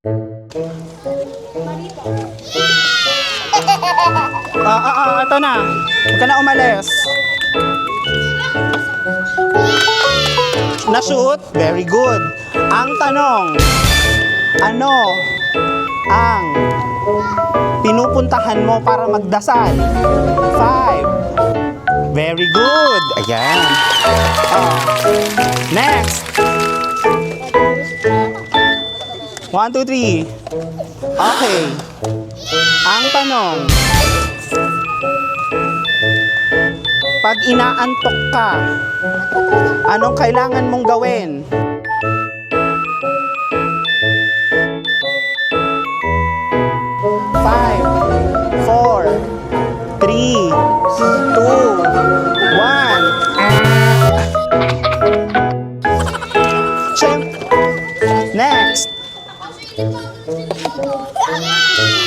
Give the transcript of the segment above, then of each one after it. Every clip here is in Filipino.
Ito na. Huwag ka na umalis. Na-shoot? Very good. Ang tanong, ano ang pinupuntahan mo para magdasal? 5. Very good. Ayan. Next. 1, 2, 3. Okay. Ang tanong, pag inaantok ka, anong kailangan mong gawin? 5, 4, 3, 2, 1. Next.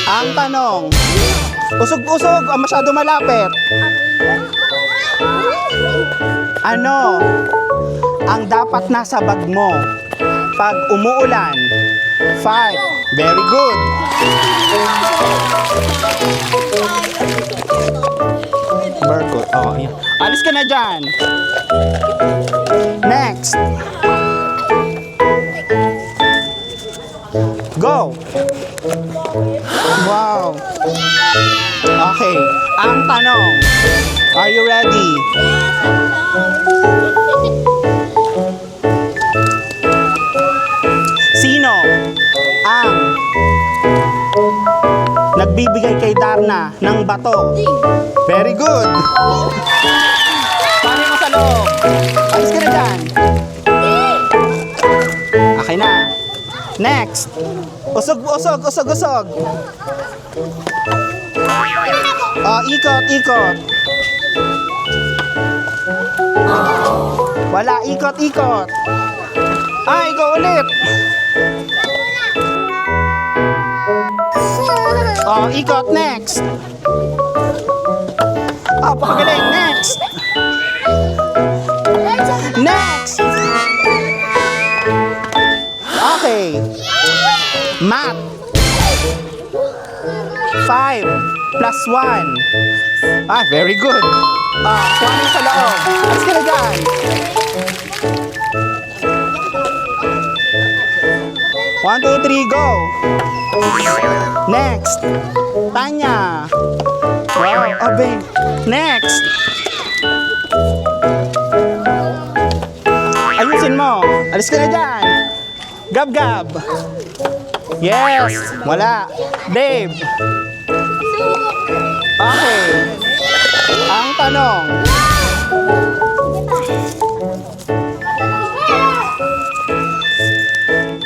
Ang tanong, usog-usog o masyado malapit? Ano ang dapat nasa bag mo pag umuulan? 5. Very good. Barcode. Oh, yeah. Alis ka na dyan. Next. Go. Wow. Okay. Ang tanong. Are you ready? Sino ang nagbibigay kay Darna ng bato? Very good. Paano mo sa loob? Alis ka na dyan. Okay na. Next. Usog. Ikot. Wala, ikot. Ikaw ulit. Ikot, next. Pakagaling, next. Okay. Math. 5 plus 1. Very good. Kuhanin sa loob. Alis ka na dyan. One, two, three, go. Next. Tanya. Wow, babe. Next. Ayusin mo. Alis ka na dyan. Gab. Yes. Wala. Dave. Okay. Ang tanong.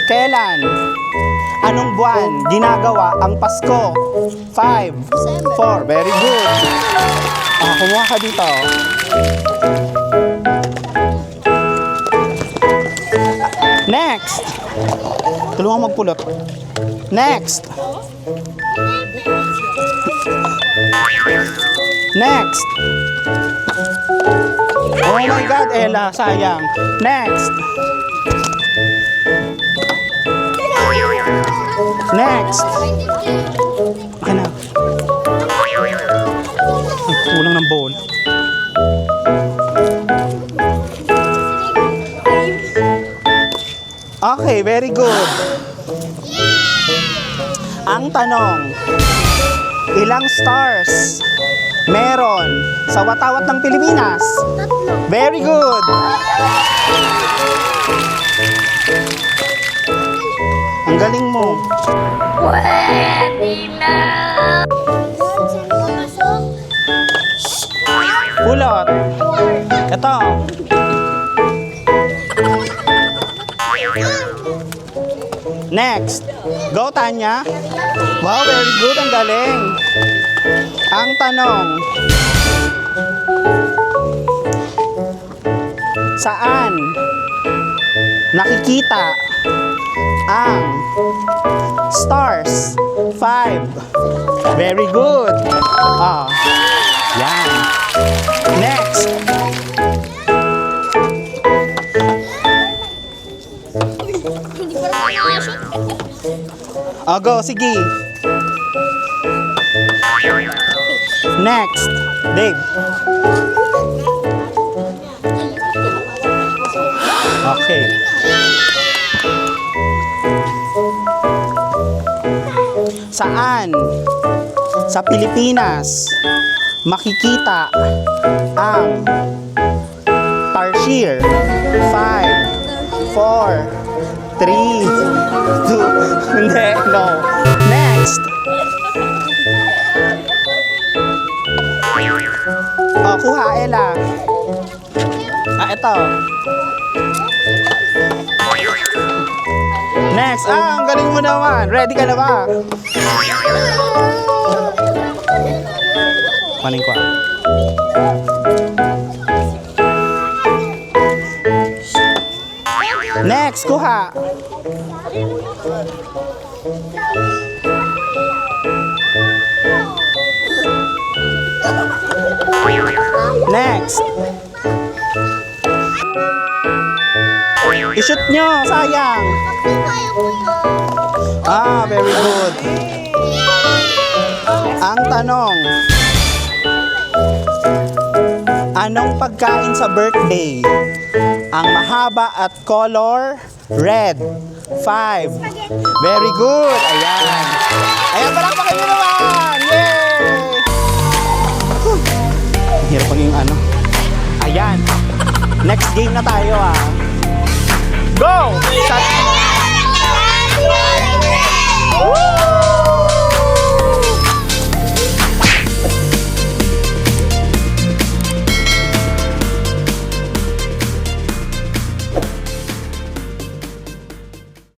Kailan? Anong buwan ginagawa ang Pasko? 5, 4. Very good. Kumuha ka dito. Next. Tulungan magpulot. Next. Oh my God, Ella, sayang. Next. Okay na. Kulang ng bowl. Okay, very good. Ang tanong, ilang stars meron sa watawat ng Pilipinas? Very good. Ang galing mo. Pwede na. Pulot. Ito. Next. Go, Tanya. Wow, very good. Ang galing. Ang tanong. Saan nakikita ang stars? 5. Very good. Yan. Next. O, go, sige. Next, Dave. Okay. Saan sa Pilipinas makikita ang tarsier? 5, 4, 3, 2, hindi, no. Next. O, kuha, Ella. Ito. Next. Ang galing mo naman. Ready ka na ba? Paning ko. Next, kuha. Next. I-shoot nyo, sayang. Very good. Ang tanong, anong pagkain sa birthday ang mahaba at color red? 5. Very good. Ayan. Ayan, palakpakan nyo naman. Yay! Ang hirap pang yung ano. Ayan. Next game na tayo Go! Woo!